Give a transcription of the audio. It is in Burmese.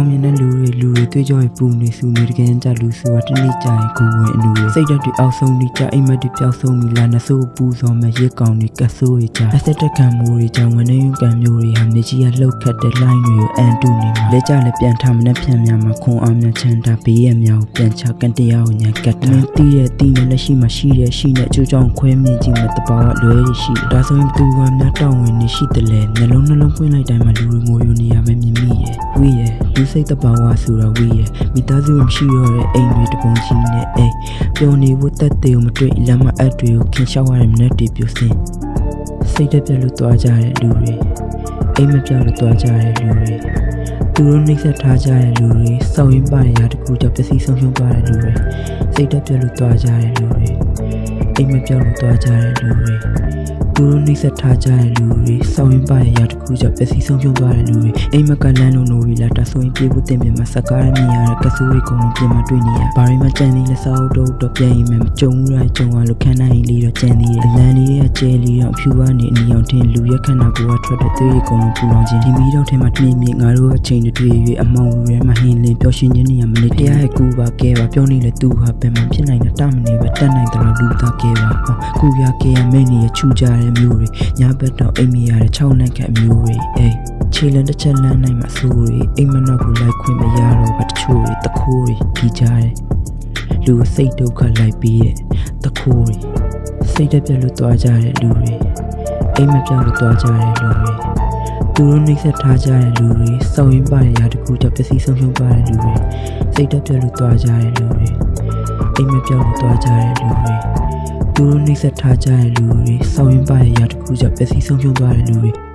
အောင်မြင်တဲ့လူတွေတွေ့ကြရပူနေစုနေတကယ်ကြလူဆိုတာတနေ့ကြာရင်ကိုယ်ဝင်အနူတွေစိတ်ဓာတ်တွေအောက်ဆုံးနေကြအိမ်မက်တွေပျောက်ဆုံးပြီးလာနှဆိုးပူစော်မဲ့ရက်ကောင်တွေကဆိုးရကြအသက်တက်ကံမိုးတွေကြောင့်ဝင်နေရင်ကံမျိုးတွေဟာမြေကြီးကလှုပ်ခတ်တဲ့ line တွေကိုအန်တူနေမှာလက်ကြလည်းပြန်ထားမနဲ့ဖြန့်များမှာခွန်အောင်များချမ်းသာဘေးရမြောက်ပြန်ချကန်တရားကိုညာကတ်တာတီးရဲ့တီးနဲ့လက်ရှိမှာရှိနဲ့ကျိုးကြောင်ခွဲမြင်ကြည့်မဲ့တဘာဝလွဲရရှိဒါဆိုရင်သူကများတောင်းဝင်နေရှိတယ်လေနှလုံးပွင့်လိုက်တိုင်းမှာလူတွေငိုယူနေရပဲမြင်မိရဲ့ဝီးရဲ့လူစိတ်တဘာဝဆိုတာဝီးရဲ့မိသားစုမရှိတော့တဲ့အိမ်တွေတပုံကြီးနဲ့အိမ်ပျော်နေဖို့တက်သေးကိုမတွေ့လမ်းမအပ်တွေကိုခင်ရှောက်ရတဲ့မနဲ့တည်ပြစင်စိတ်တက်ပြလို့တွားကြတဲ့လူတွေအိမ်မပြောက်လို့တွားကြတဲ့လူတွေသူတို့နှိမ့်ဆက်ထားကြတဲ့လူတွေစောင့်ရင်ပါရရာတကူကြောင့်ပစ္စည်းဆုံးရှုံးသွားတဲ့လူတွေစိတ်တက်ပြလို့တွားကြတဲ့လူတွေအိမ်မပြောက်လို့တွားကြတဲ့လူတွေသူတို့နှိမ့်ဆက်ထားကြတဲ့လူတွေစောင့်ရင်ပါရရာတကူကြောင့်ပစ္စည်းဆုံးရှုံးသွားတဲ့လူတွေအိမ်မကလန်းလုံးလို့လာတဆိုရင်ပြေဖို့တင်မြင်မှာစကားရမြင်ရတဲ့ကဆူရိတ်ကုံလုံးပြင်မှာတွေ့နေရဘာတွေမှကြံနေလဲစောက်တော့ပြန်ရင်မကြုံရကြုံရလို့ခန်းနိုင်လေးတော့ကြံနေတယ်လမ်းလေးရဲ့ကျဲလေးတော့ဖြူကနေအနီအောင်ထင်လူရဲ့ခန္ဓာကိုယ်ကထွက်တဲ့သွေးကုံလုံးပူလောင်ခြင်းဒီမီတော့ထဲမှာတမြင်ငါတို့အချိန်တွေ၍အမောင်တွေမှာဟင်းလင်းပျော်ရွှင်ခြင်းနေရမနေတရားရဲ့ကူပါကဲပါပြောနေလေသူဟာဘယ်မှာဖြစ်နိုင်လဲတမနေပဲတက်နိုင်တယ်လို့လူသားကဲပါကူရကဲရမိနေရချူကြတဲ့မျိုးတွေညာဘက်တော့အိမ်မရတဲ့6နိုင်ခက်မျိုးတွေအေးခြေလန်းတစ်ချက်လန်းနိုင်မှာဆိုးတွေအိမ်မနောက်ကိုလိုက်ခွင့်မရတော့ဘာတချို့တွေတခိုးတွေကြီးကြတယ်လူစိတ်ဒုက္ခလိုက်ပြီးတဲ့တခိုးတွေစိတ်တက်ပြလို့တွားကြတဲ့လူတွေအိမ်မပြောက်လို့တွားကြတဲ့လူတွေသူတို့နှိမ့်ဆက်ထားကြတဲ့လူတွေစောင့်ရင်ပါရရာတကူကြောင့်ပစ္စည်းဆုံးရှုံးသွားတဲ့လူတွေစိတ်တက်ပြလို့တွားကြတဲ့လူတွေအိမ်မပြောက်လို့တွားကြတဲ့လူတွေသူတို့နှိမ့်ဆက်ထားကြတဲ့လူတွေစောင့်ရင်ပါရရာတကူကြောင့်ပစ္စည်းဆုံးရှုံးသွားတဲ့လူတွေ